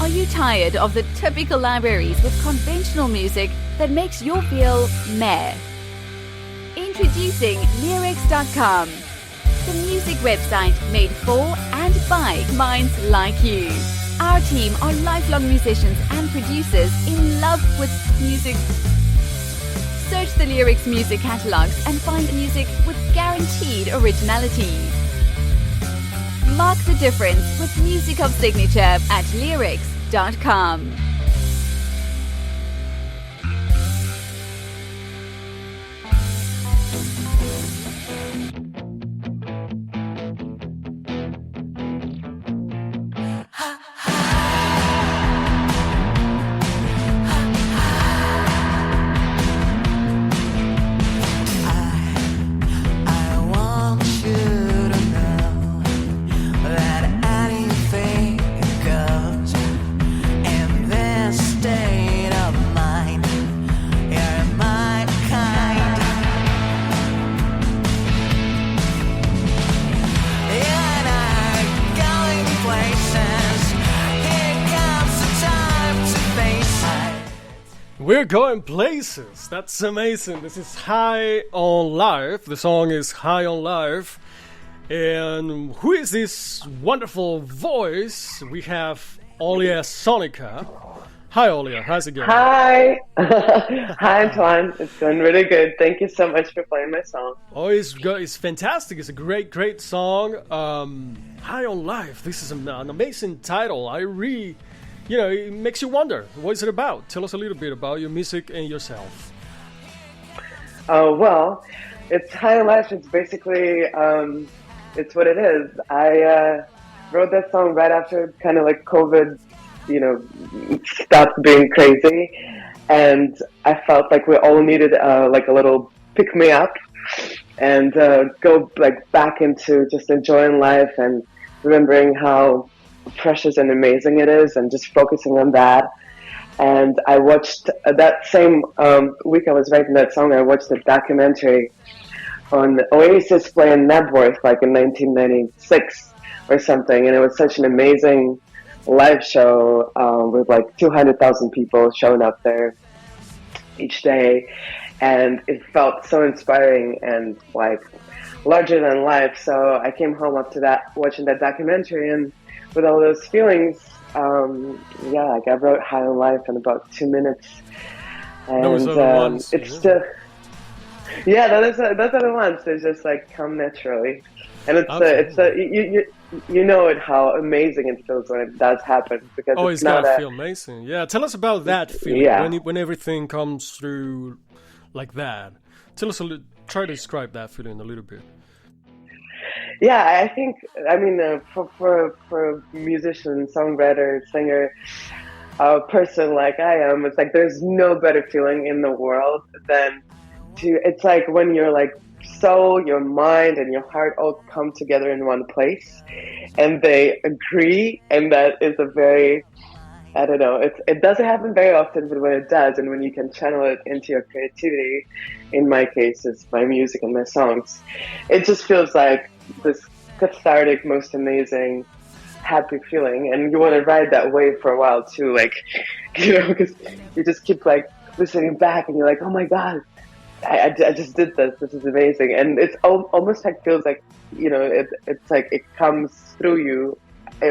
you tired of the typical libraries with conventional music that makes you feel meh? Introducing Leerecs.com, the music website made for and by minds like you. Our team are lifelong musicians and producers in love with music. Search the Leerecs music catalogs and find music with guaranteed originality. Mark the difference with music of signature at Leerecs.com. We're going places. That's amazing. This is High on Life. The song is High on Life. And who is this wonderful voice? We have Olya Sonica. Hi, Olya. How's it going? Hi. Hi, Antoine. It's going really good. Thank you so much for playing my song. Oh, it's fantastic. It's a great song. High on Life. This is an amazing title. It makes you wonder, what is it about? Tell us a little bit about your music and yourself. Well, it's High on Life. It's basically, it's what it is. I wrote that song right after kind of like COVID, stopped being crazy. And I felt like we all needed like a little pick-me-up and go like back into just enjoying life and remembering how precious and amazing it is, and just focusing on that. And I watched that same week I was writing that song, I watched a documentary on Oasis playing Knebworth like in 1996 or something, and it was such an amazing live show with like 200,000 people showing up there each day, and it felt so inspiring and like larger than life. So I came home after that watching that documentary, and with all those feelings, I wrote High on Life in about 2 minutes, and it's still, those are the ones that just like come naturally, and you know it how amazing it feels when it does happen, because it's gotta feel amazing. Yeah, tell us about that feeling when everything comes through like that. Tell us try to describe that feeling a little bit. Yeah, for a musician, songwriter, singer, person like I am, it's like there's no better feeling in the world than it's like when you're like soul, your mind, and your heart all come together in one place, and they agree, and that is a very, I don't know, it doesn't happen very often, but when it does, and when you can channel it into your creativity, in my case, it's my music and my songs, it just feels like this cathartic, most amazing, happy feeling, and you want to ride that wave for a while too, like, because you just keep like listening back, and you're like, oh my god, I just did this. This is amazing, and it's almost like feels like it's like it comes through you,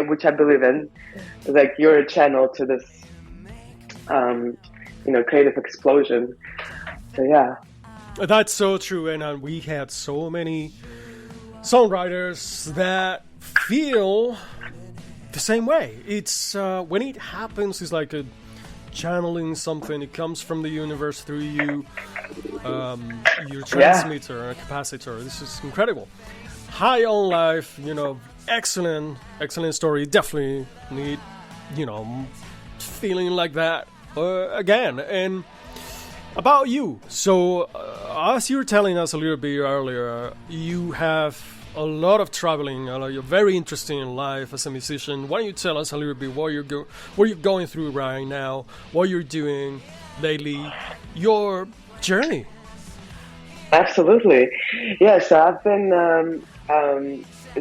which I believe in. It's like you're a channel to this, creative explosion. So yeah, that's so true, and we had so many songwriters that feel the same way. It's when it happens, it's like a channeling something. It comes from the universe through you, your transmitter, capacitor. This is incredible. High on Life, excellent story. Definitely need, feeling like that again. And about you, so as you were telling us a little bit earlier, you have a lot of traveling. You're very interesting in life as a musician. Why don't you tell us a little bit what you're going through right now, what you're doing lately, your journey? Absolutely. Yeah, so I've been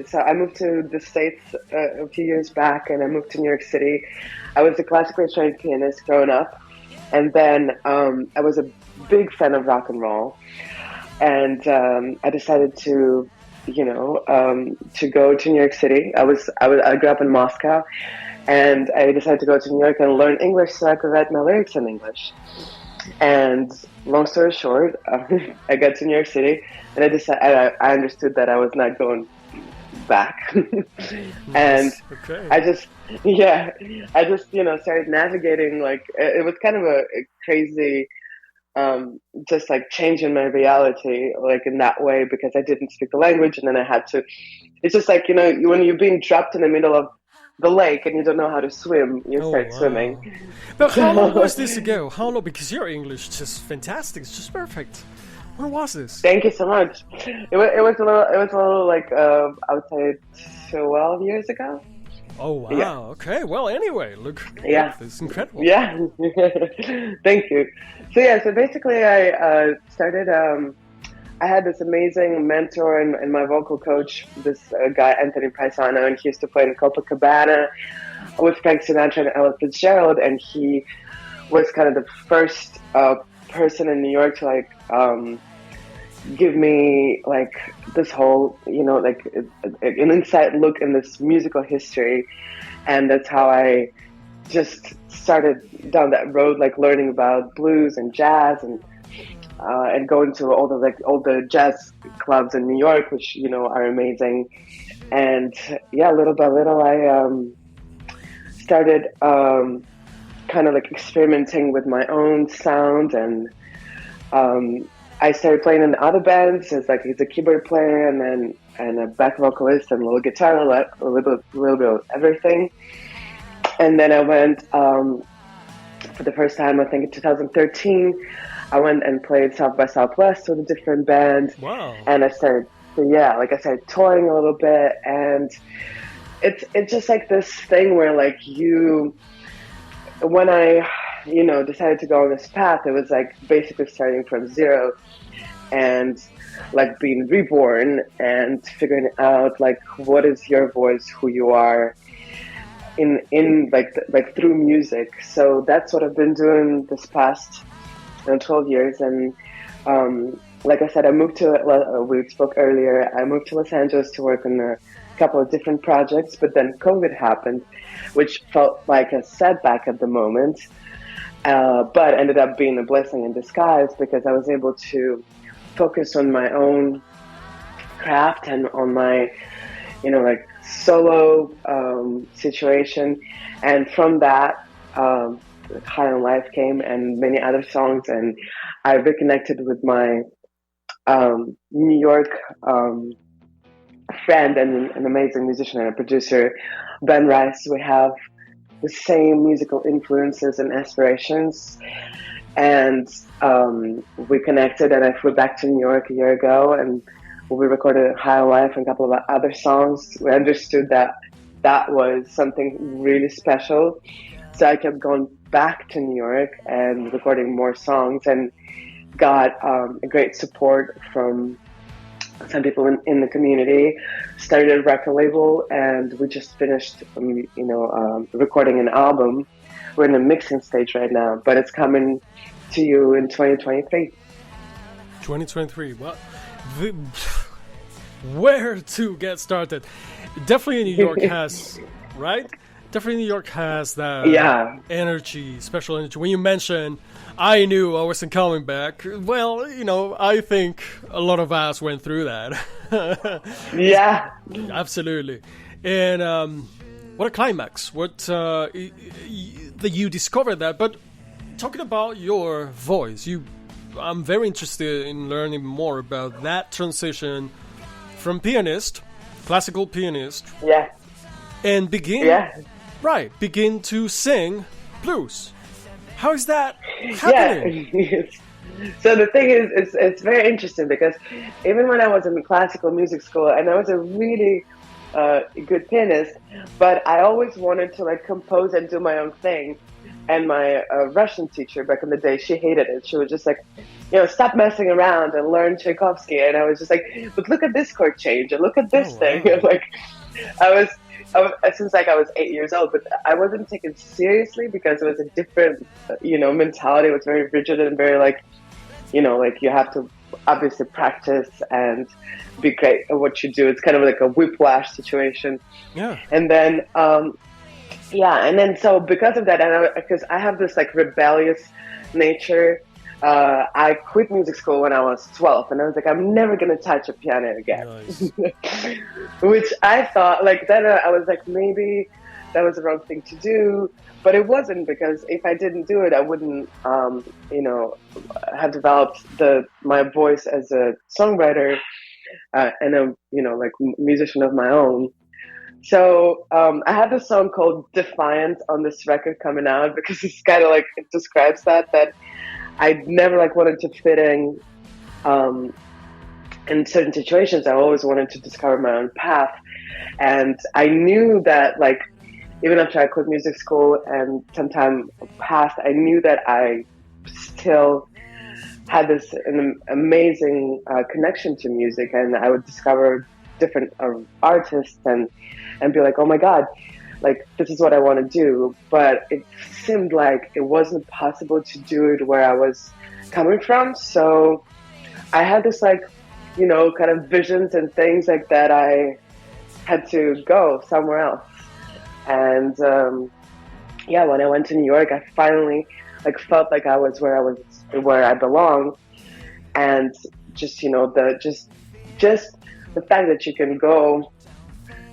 so I moved to the States a few years back, and I moved to New York City. I was a classically trained pianist growing up, and then I was a big fan of rock and roll, and I decided to, to go to New York City. I grew up in Moscow, and I decided to go to New York and learn English so I could write my lyrics in English. And long story short, I got to New York City, and I understood that I was not going back. And okay. I just started navigating. Like, it was kind of a crazy, just like changing my reality, like in that way, because I didn't speak the language, and then I had to. It's just like, when you're being dropped in the middle of the lake and you don't know how to swim, you start swimming. But how long was this ago? How long? Because your English is just fantastic. It's just perfect. When was this? Thank you so much. It was a little like I would say 12 years ago. Oh wow! Yeah. Okay. Well, anyway, look. Yeah. This is incredible. Yeah. Thank you. So basically, I started. I had this amazing mentor and my vocal coach, this guy Anthony Paisano, and he used to play in Copacabana with Frank Sinatra and Ella Fitzgerald, and he was kind of the first person in New York to like give me like this whole, like an inside look in this musical history, and that's how I just started down that road, like learning about blues and jazz and going to all the jazz clubs in New York, which are amazing. And yeah, little by little, I started kind of like experimenting with my own sound, and I started playing in other bands as a keyboard player and a back vocalist and a little guitar, a little bit of everything. And then I went for the first time, I think in 2013. I went and played South by Southwest with a different band. Wow. And I started touring a little bit, and it's just like this thing where like when I decided to go on this path, it was like basically starting from zero and like being reborn and figuring out like what is your voice, who you are in like through music. So that's what I've been doing this past 12 years. And like I said, I moved to, we spoke earlier, I moved to Los Angeles to work on a couple of different projects, but then COVID happened, which felt like a setback at the moment, but ended up being a blessing in disguise, because I was able to focus on my own craft and on my, like solo situation. And from that, High on Life came, and many other songs, and I reconnected with my New York friend and an amazing musician and a producer, Ben Rice. We have the same musical influences and aspirations, and we connected, and I flew back to New York a year ago, and we recorded High on Life and a couple of other songs. We understood that was something really special, so I kept going back to New York and recording more songs, and got a great support from some people in the community. Started a record label, and we just finished recording an album. We're in the mixing stage right now, but it's coming to you in 2023. 2023. What? Where to get started? Definitely New York has, right? Definitely New York has that energy, special energy. When you mentioned, I knew I wasn't coming back. Well, I think a lot of us went through that. Yeah. Absolutely. And what a climax. What that you discovered that. But talking about your voice, I'm very interested in learning more about that transition from pianist, classical pianist, and begin to sing blues. How is that happening? Yeah. So the thing is, it's very interesting, because even when I was in classical music school, and I was a really good pianist, but I always wanted to like compose and do my own thing. And my Russian teacher back in the day, she hated it. She was just like, stop messing around and learn Tchaikovsky. And I was just like, but look at this chord change and look at this thing. Wow. Like, I was since like I was 8 years old, but I wasn't taken seriously because it was a different, mentality. It was very rigid and very like, like you have to obviously practice and be great at what you do. It's kind of like a whiplash situation. Yeah. And then, so because of that, and because I have this like rebellious nature, I quit music school when I was 12, and I was like, I'm never gonna touch a piano again. Nice. Which I thought, like, then I was like, maybe that was the wrong thing to do, but it wasn't, because if I didn't do it, I wouldn't, have developed my voice as a songwriter and a, like musician of my own. So I have a song called Defiant on this record coming out, because it's kind of like, it describes that I never like wanted to fit in certain situations. I always wanted to discover my own path. And I knew that, like, even after I quit music school and some time passed, I knew that I still had an amazing connection to music, and I would discover different artists and be like, oh my God, like, this is what I want to do. But it seemed like it wasn't possible to do it where I was coming from. So I had this, like, kind of visions and things like that. I had to go somewhere else. And when I went to New York, I finally like felt like I was where I belong. And just, just the fact that you can go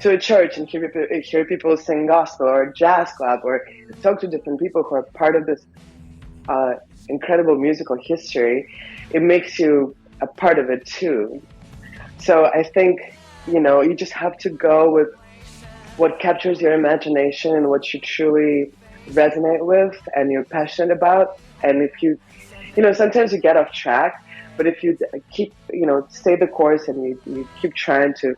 to a church and hear people sing gospel or jazz club, or talk to different people who are part of this incredible musical history, it makes you a part of it too. So I think, you just have to go with what captures your imagination and what you truly resonate with and you're passionate about. And if you, sometimes you get off track, but if you keep, stay the course and you keep trying to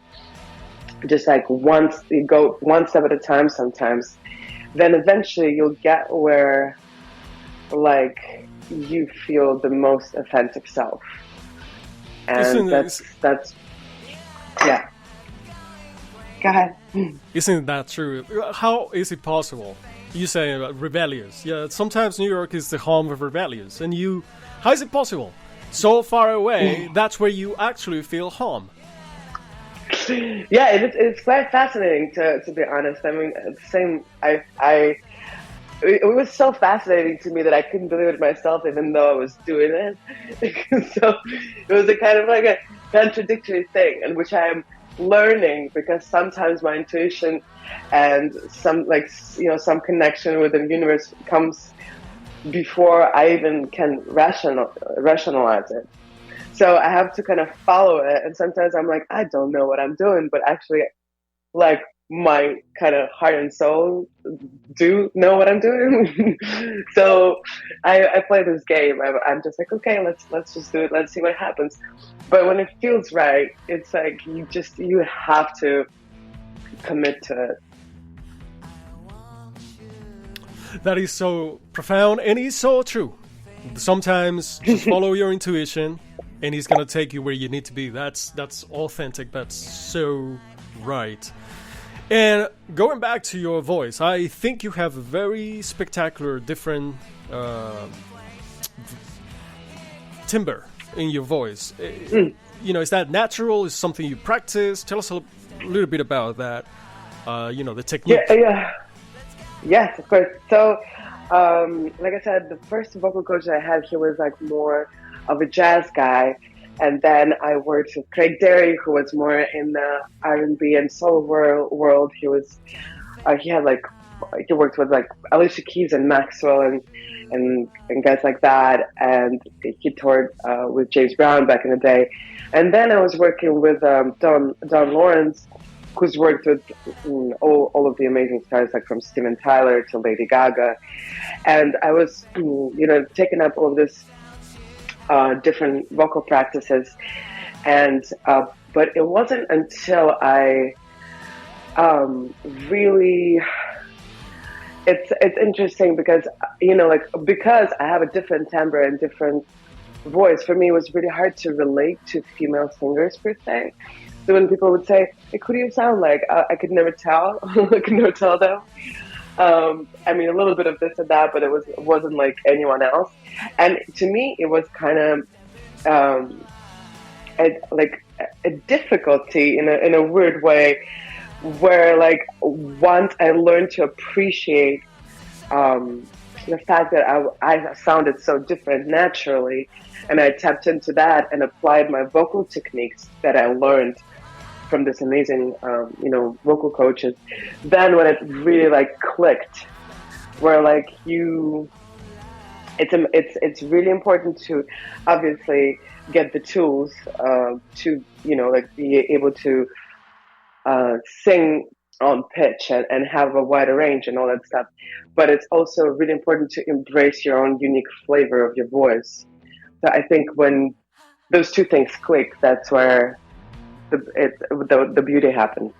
just like you go one step at a time sometimes, then eventually you'll get where, like, you feel the most authentic self. And that's yeah. Go ahead. Isn't that true? How is it possible? You say rebellious. Yeah, sometimes New York is the home of rebellious. And how is it possible? So far away, that's where you actually feel home. Yeah, it's quite fascinating to be honest. I mean, it was so fascinating to me that I couldn't believe it myself, even though I was doing it. So it was a kind of like a contradictory thing, in which I am learning, because sometimes my intuition and some connection with the universe comes before I even can rationalize it. So I have to kind of follow it, and sometimes I'm like, I don't know what I'm doing, but actually, like, my kind of heart and soul do know what I'm doing. So I play this game. I'm just like, okay, let's just do it. Let's see what happens. But when it feels right, it's like you have to commit to it. That is so profound, and it's so true. Sometimes just follow your intuition, and it's gonna take you where you need to be. That's authentic. That's so right. And going back to your voice, I think you have a very spectacular, different timbre in your voice. Is that natural? Is something you practice? Tell us a little bit about that. The technique. Yeah. Yes, of course. So, like I said, the first vocal coach I had, he was like more of a jazz guy. And then I worked with Craig Derry, who was more in the R&B and soul world. He worked with like Alicia Keys and Maxwell and guys like that. And he toured with James Brown back in the day. And then I was working with Don Lawrence, who's worked with all of the amazing stars, like from Steven Tyler to Lady Gaga. And I was, taking up all of this different vocal practices, and but it wasn't until I really it's interesting because like because I have a different timbre and different voice. For me, it was really hard to relate to female singers per se. So when people would say, "Hey, who do you sound like?" I could never tell. I could never tell them. I mean, a little bit of this and that, but it wasn't like anyone else. And to me, it was kind of a difficulty in a weird way, where like once I learned to appreciate the fact that I sounded so different naturally, and I tapped into that and applied my vocal techniques that I learned from this amazing vocal coaches. Then when it really like clicked, where like it's really important to obviously get the tools to like be able to sing on pitch and have a wider range and all that stuff. But it's also really important to embrace your own unique flavor of your voice. So I think when those two things click, that's where the beauty happens.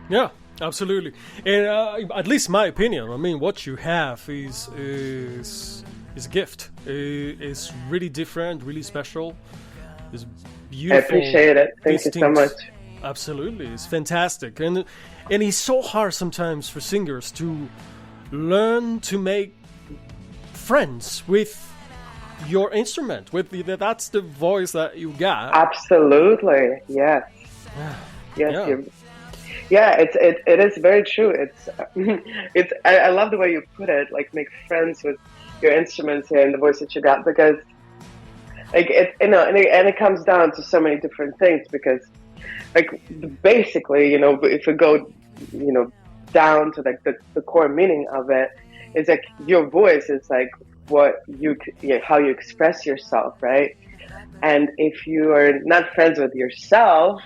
Yeah, absolutely. And at least my opinion, I mean, what you have is a gift. It's really different, really special. It's beautiful. I appreciate it. Thank you so much. Absolutely, it's fantastic. And it's so hard sometimes for singers to learn to make friends with your instrument, that's the voice that you got. Absolutely, yes. Yes, yeah. It is very true. It's I love the way you put it. Like, make friends with your instruments and the voice that you got, because like and it comes down to so many different things. Because like basically, if we go down to like the core meaning of it, is like your voice is like how you express yourself, right? And if you are not friends with yourself,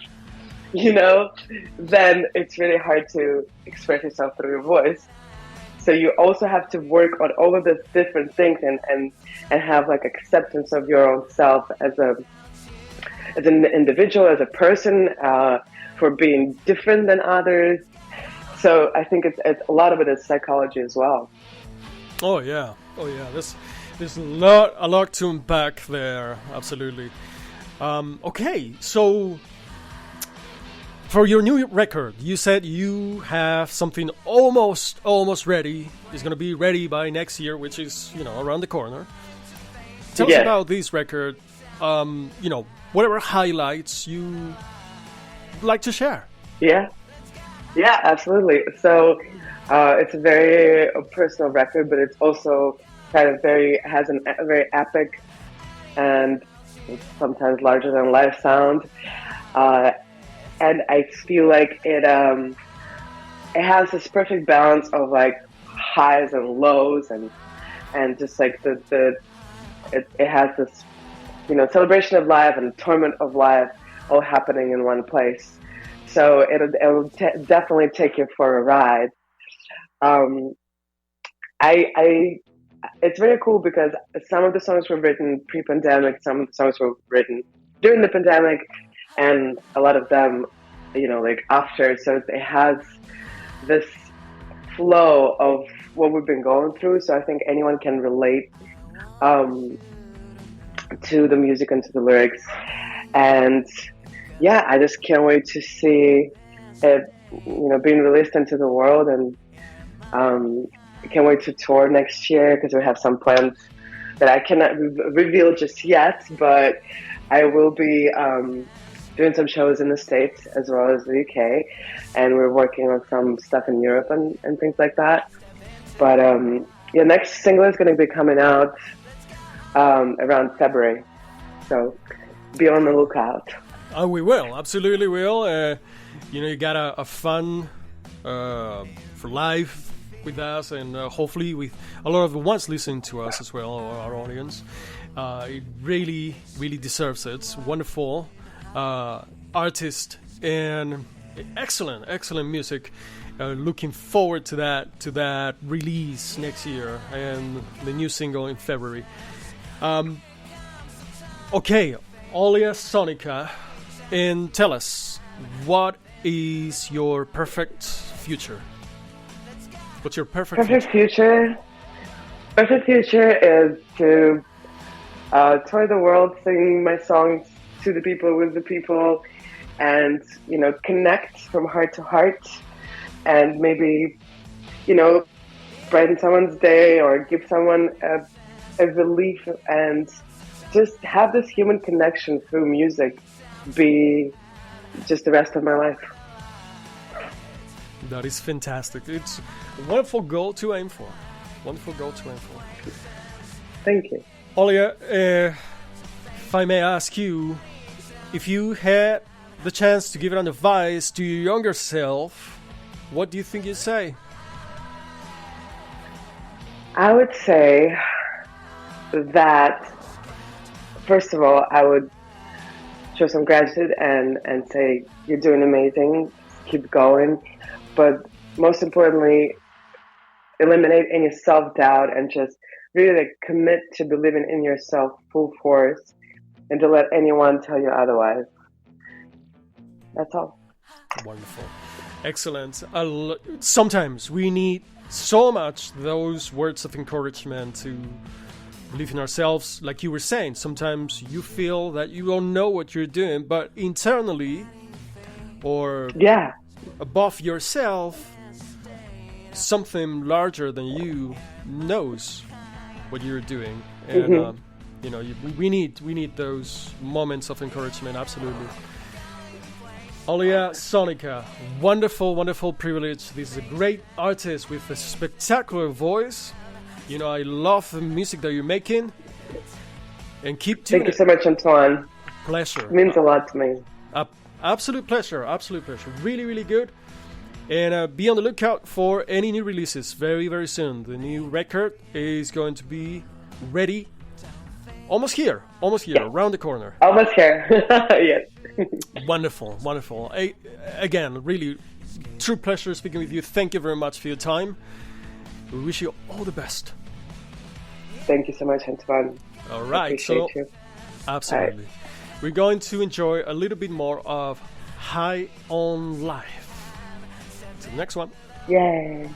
then it's really hard to express yourself through your voice. So you also have to work on all of these different things and have like acceptance of your own self as an individual, as a person, for being different than others. So I think it's a lot of it is psychology as well. Oh yeah. There's a lot to unpack there. Absolutely. Okay, so for your new record, you said you have something almost ready. It's going to be ready by next year, which is around the corner. Tell us about this record. Whatever highlights you like to share. Yeah, absolutely. So it's a very personal record, but it's also kind of has a very epic and sometimes larger than life sound. And I feel like it has this perfect balance of like highs and lows and just like it has this celebration of life and torment of life all happening in one place. So it'll definitely take you for a ride. It's very cool because some of the songs were written pre-pandemic, some of the songs were written during the pandemic, and a lot of them, like after. So it has this flow of what we've been going through. So I think anyone can relate to the music and to the lyrics. And yeah, I just can't wait to see it, being released into the world. And I can't wait to tour next year because we have some plans that I cannot reveal just yet, but I will be doing some shows in the States as well as the UK, and we're working on some stuff in Europe and things like that. But next single is going to be coming out around February, so be on the lookout. Oh, we will, absolutely will. You got a fun for live with us, and hopefully with a lot of the ones listening to us as well, our audience. It really deserves it. It's wonderful artist and excellent music. Looking forward to that release next year and the new single in February. Okay, Olya Sonica, and tell us, what is your perfect future? What's your perfect Perfect future? Perfect future is to tour the world, sing my songs to the people, with the people, and, connect from heart to heart, and maybe, brighten someone's day or give someone a relief, and just have this human connection through music be just the rest of my life. That is fantastic. It's a wonderful goal to aim for. Thank you. Olya, if I may ask you, if you had the chance to give an advice to your younger self, what do you think you'd say? I would say that, first of all, I would show some gratitude and say, you're doing amazing, keep going. But most importantly, eliminate any self-doubt and just really commit to believing in yourself full force, and to let anyone tell you otherwise. That's all. Wonderful. Excellent. Sometimes we need so much those words of encouragement to believe in ourselves. Like you were saying, sometimes you feel that you don't know what you're doing, but internally or above yourself, something larger than you knows what you're doing. And we need those moments of encouragement. Absolutely. Olya Sonica, wonderful privilege. This is a great artist with a spectacular voice. I love the music that you're making, and keep doing it. Thank you so much, Antoine. Pleasure. It means a lot to me. Absolute pleasure. Really good. And be on the lookout for any new releases very, very soon. The new record is going to be ready almost here, around the corner. Almost here. Yes. Wonderful. Again, really true pleasure speaking with you. Thank you very much for your time. We wish you all the best. Thank you so much, Antoine. All right. Appreciate you. Absolutely. Right. We're going to enjoy a little bit more of High on Life. To the next one. Yay.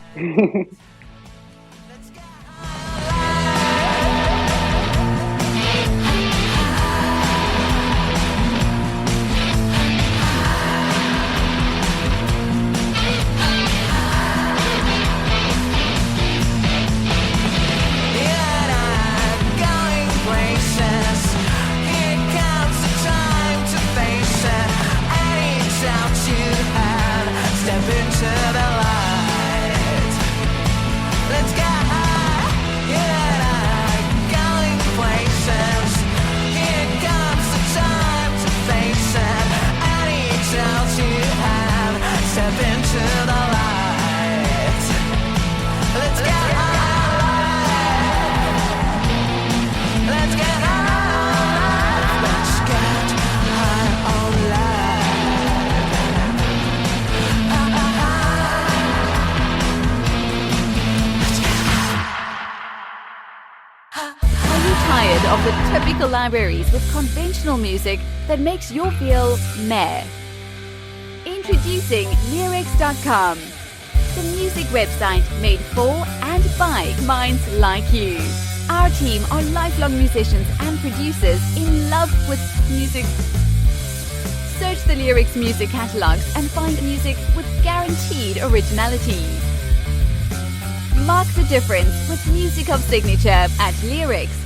Of the typical libraries with conventional music that makes you feel meh. Introducing Leerecs.com, the music website made for and by minds like you. Our team are lifelong musicians and producers in love with music. Search the Leerecs music catalogs and find music with guaranteed originality. Mark the difference with music of signature at Leerecs.com.